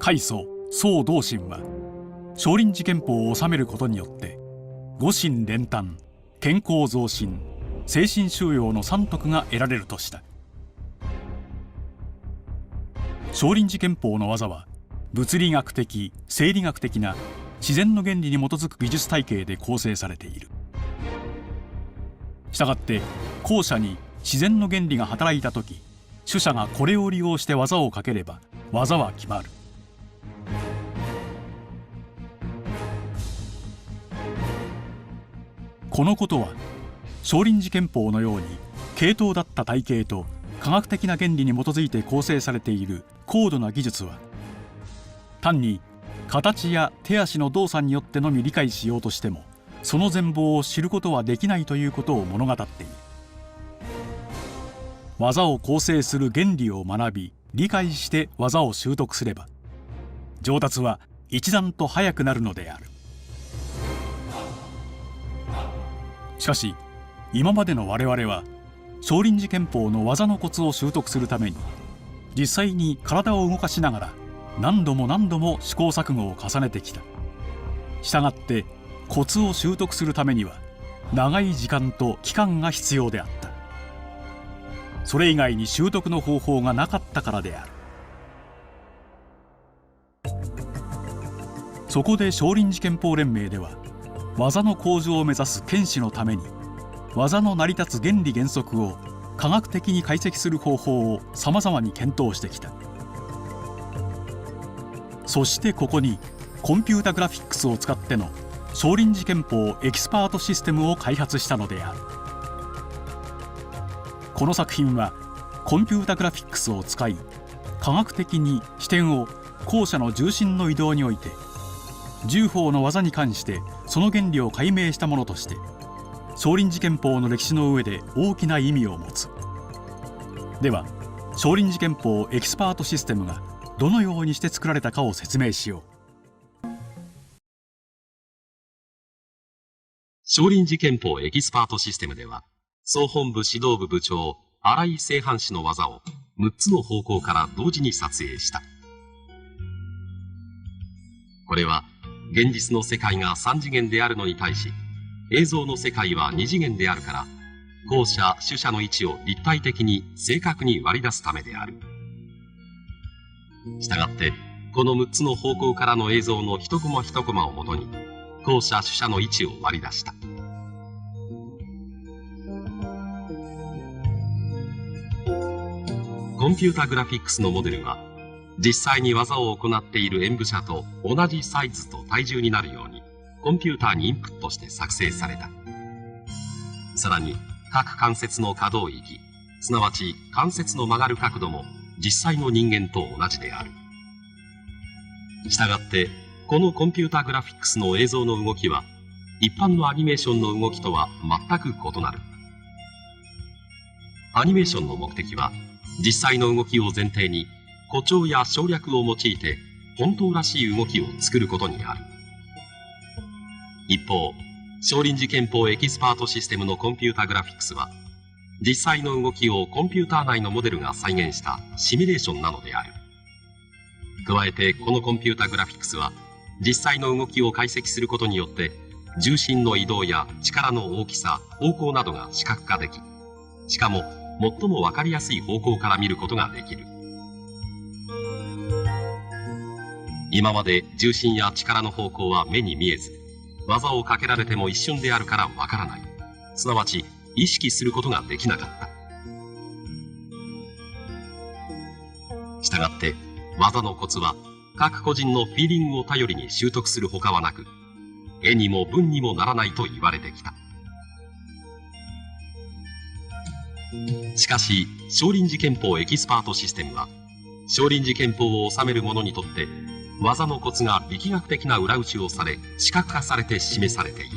開祖宋道信は少林寺拳法を治めることによって五心連端、健康増進、精神修養の三徳が得られるとした。少林寺拳法の技は物理学的、生理学的な自然の原理に基づく技術体系で構成されている。したがって後者に自然の原理が働いた時、主者がこれを利用して技をかければ技は決まる。このことは少林寺拳法のように系統だった体系と科学的な原理に基づいて構成されている高度な技術は、単に形や手足の動作によってのみ理解しようとしてもその全貌を知ることはできないということを物語っている。技を構成する原理を学び理解して技を習得すれば上達は一段と早くなるのである。しかし今までの我々は少林寺拳法の技のコツを習得するために実際に体を動かしながら何度も何度も試行錯誤を重ねてきた。したがってコツを習得するためには長い時間と期間が必要であった。それ以外に習得の方法がなかったからである。そこで少林寺拳法連盟では技の向上を目指す剣士のために技の成り立つ原理原則を科学的に解析する方法をさまざまに検討してきた。そしてここにコンピュータグラフィックスを使っての少林寺拳法エキスパートシステムを開発したのである。この作品はコンピュータグラフィックスを使い科学的に視点を後者の重心の移動において10法の技に関してその原理を解明したものとして少林寺拳法の歴史の上で大きな意味を持つ。では少林寺拳法エキスパートシステムがどのようにして作られたかを説明しよう。少林寺拳法エキスパートシステムでは総本部指導部部長新井正範氏の技を6つの方向から同時に撮影した。これは現実の世界が3次元であるのに対し映像の世界は2次元であるから、後者主者の位置を立体的に正確に割り出すためである。したがってこの6つの方向からの映像の一コマ一コマをもとに後者主者の位置を割り出した。コンピュータグラフィックスのモデルは実際に技を行っている演武者と同じサイズと体重になるようにコンピューターにインプットして作成された。さらに各関節の可動域、すなわち関節の曲がる角度も実際の人間と同じである。したがってこのコンピュータグラフィックスの映像の動きは一般のアニメーションの動きとは全く異なる。アニメーションの目的は実際の動きを前提に誇張や省略を用いて本当らしい動きを作ることにある。一方、少林寺拳法エキスパートシステムのコンピュータグラフィックスは実際の動きをコンピューター内のモデルが再現したシミュレーションなのである。加えてこのコンピュータグラフィックスは実際の動きを解析することによって重心の移動や力の大きさ、方向などが視覚化でき、しかも最も分かりやすい方向から見ることができる。今まで重心や力の方向は目に見えず、技をかけられても一瞬であるからわからない。すなわち意識することができなかった。したがって技のコツは各個人のフィーリングを頼りに習得するほかはなく、絵にも文にもならないと言われてきた。しかし少林寺拳法エキスパートシステムは少林寺拳法を治める者にとって技のコツが力学的な裏打ちをされ視覚化されて示されている。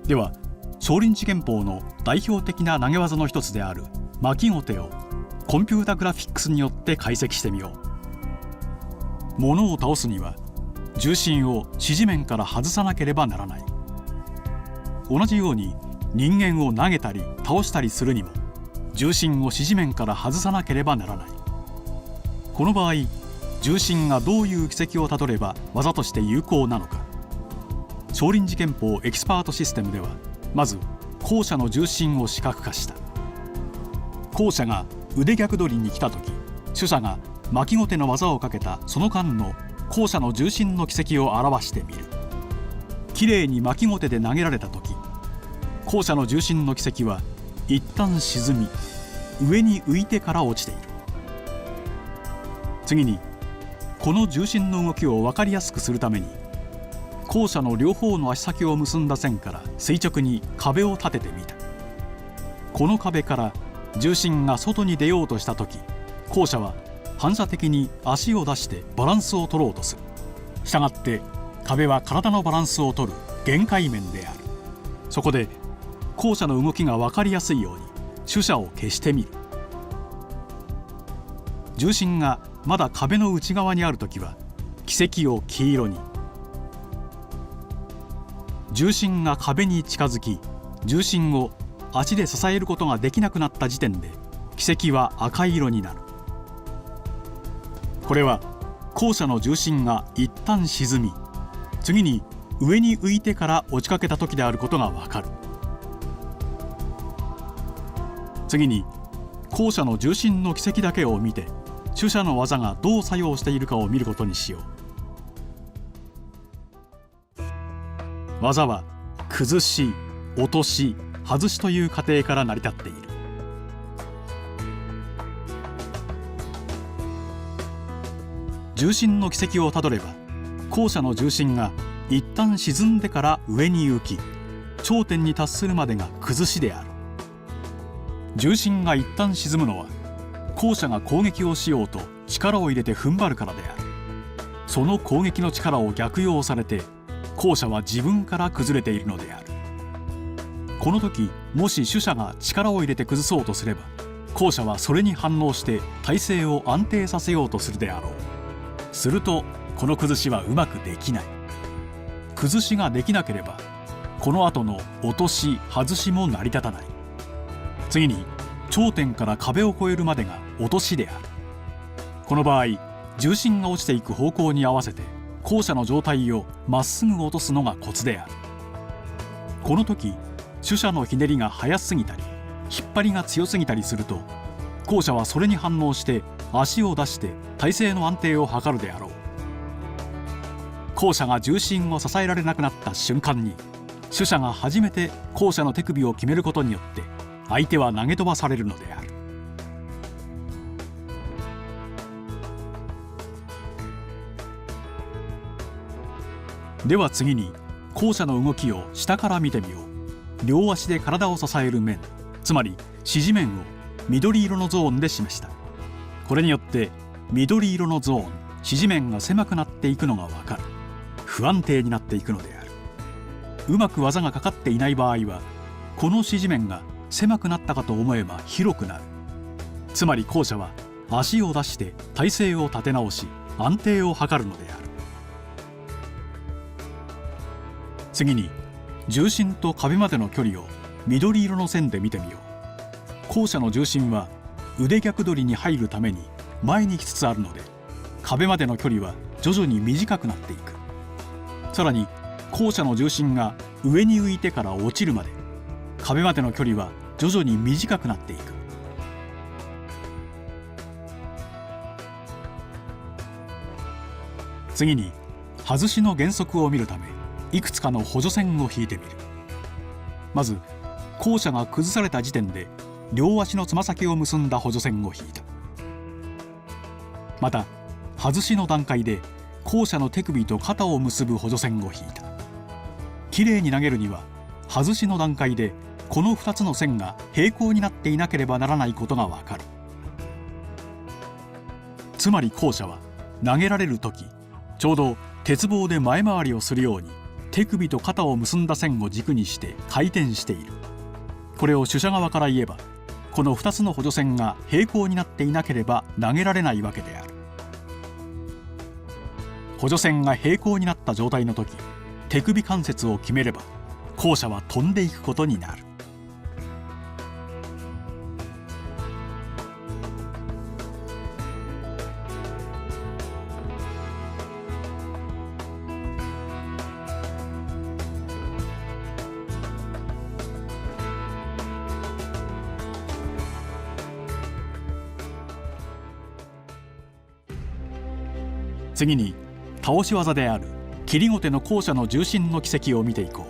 では少林寺拳法の代表的な投げ技の一つである巻きごてをコンピュータグラフィックスによって解析してみよう。物を倒すには重心を支持面から外さなければならない。同じように人間を投げたり倒したりするにも重心を支持面から外さなければならない。この場合重心がどういう軌跡をたどれば技として有効なのか。少林寺拳法エキスパートシステムではまず後者の重心を視覚化した。後者が腕逆取りに来た時、主者が巻きごての技をかけたその間の後者の重心の軌跡を表してみる。きれいに巻きごてで投げられた時、後者の重心の軌跡は一旦沈み上に浮いてから落ちている。次にこの重心の動きを分かりやすくするために、後者の両方の足先を結んだ線から垂直に壁を立ててみた。この壁から重心が外に出ようとした時、後者は反射的に足を出してバランスを取ろうとする。したがって壁は体のバランスを取る限界面である。そこで後者の動きが分かりやすいように主者を消してみる。重心がまだ壁の内側にあるときは軌跡を黄色に、重心が壁に近づき重心を足で支えることができなくなった時点で軌跡は赤色になる。これは後者の重心が一旦沈み次に上に浮いてから落ちかけた時であることがわかる。次に後者の重心の軌跡だけを見て主者の技がどう作用しているかを見ることにしよう。技は崩し、落とし、外しという過程から成り立っている。重心の軌跡をたどれば後者の重心が一旦沈んでから上に浮き頂点に達するまでが崩しである。重心が一旦沈むのは後者が攻撃をしようと力を入れて踏ん張るからである。その攻撃の力を逆用されて後者は自分から崩れているのである。この時もし主者が力を入れて崩そうとすれば後者はそれに反応して体勢を安定させようとするであろう。するとこの崩しはうまくできない。崩しができなければこの後の落とし外しも成り立たない。次に頂点から壁を越えるまでが落としである。この場合重心が落ちていく方向に合わせて後者の状態をまっすぐ落とすのがコツである。この時主者のひねりが速すぎたり引っ張りが強すぎたりすると後者はそれに反応して足を出して体勢の安定を図るであろう。後者が重心を支えられなくなった瞬間に主者が初めて後者の手首を決めることによって相手は投げ飛ばされるのである。では次に後者の動きを下から見てみよう。両足で体を支える面、つまり支持面を緑色のゾーンで示した。これによって緑色のゾーン、支持面が狭くなっていくのがわかる。不安定になっていくのである。うまく技がかかっていない場合はこの支持面が狭くなったかと思えば広くなる。つまり後者は足を出して体勢を立て直し安定を図るのである。次に重心と壁までの距離を緑色の線で見てみよう。後者の重心は腕逆取りに入るために前に来つつあるので壁までの距離は徐々に短くなっていく。さらに後者の重心が上に浮いてから落ちるまで壁までの距離は徐々に短くなっていく。次に外しの原則を見るためいくつかの補助線を引いてみる。まず後者が崩された時点で両足のつま先を結んだ補助線を引いた。また外しの段階で後者の手首と肩を結ぶ補助線を引いた。きれいに投げるには外しの段階でこの2つの線が平行になっていなければならないことがわかる。つまり後者は投げられる時ちょうど鉄棒で前回りをするように手首と肩を結んだ線を軸にして回転している。これを主者側から言えばこの2つの補助線が平行になっていなければ投げられないわけである。補助線が平行になった状態の時手首関節を決めれば後者は飛んでいくことになる。次に倒し技である切りごての後者の重心の軌跡を見ていこ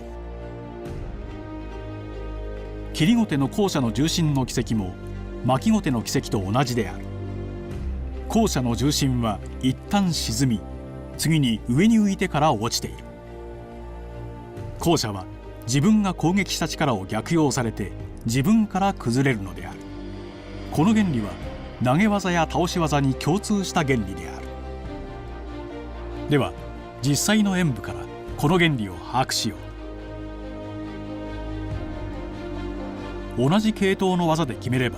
う。切りごての後者の重心の軌跡も巻きごての軌跡と同じである。後者の重心は一旦沈み、次に上に浮いてから落ちている。後者は自分が攻撃した力を逆用されて自分から崩れるのである。この原理は投げ技や倒し技に共通した原理である。では実際の演武からこの原理を把握しよう。同じ系統の技で決めれば、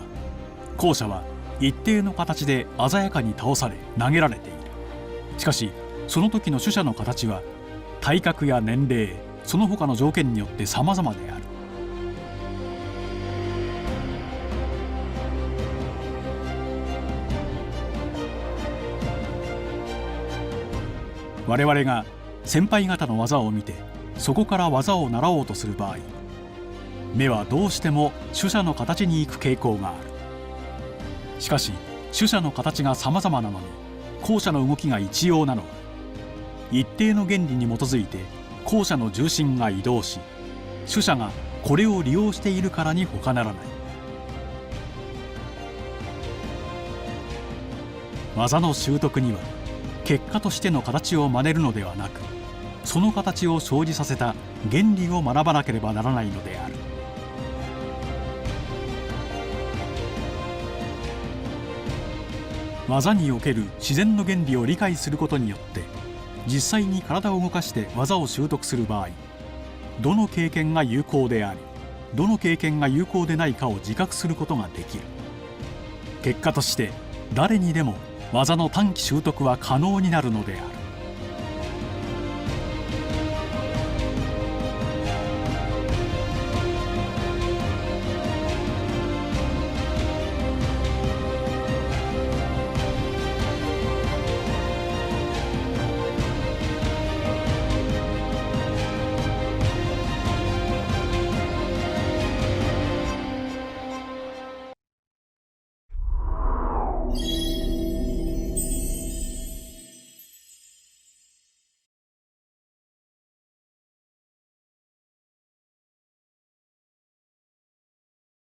後者は一定の形で鮮やかに倒され投げられている。しかしその時の取捨の形は体格や年齢、その他の条件によって様々である。我々が先輩方の技を見てそこから技を習おうとする場合、目はどうしても取捨の形に行く傾向がある。しかし取捨の形が様々なのに後者の動きが一様なのは、一定の原理に基づいて後者の重心が移動し、取捨がこれを利用しているからに他ならない。技の習得には結果としての形を真似るのではなく、その形を生じさせた原理を学ばなければならないのである。技における自然の原理を理解することによって実際に体を動かして技を習得する場合、どの経験が有効でありどの経験が有効でないかを自覚することができる。結果として誰にでも技の短期習得は可能になるのである。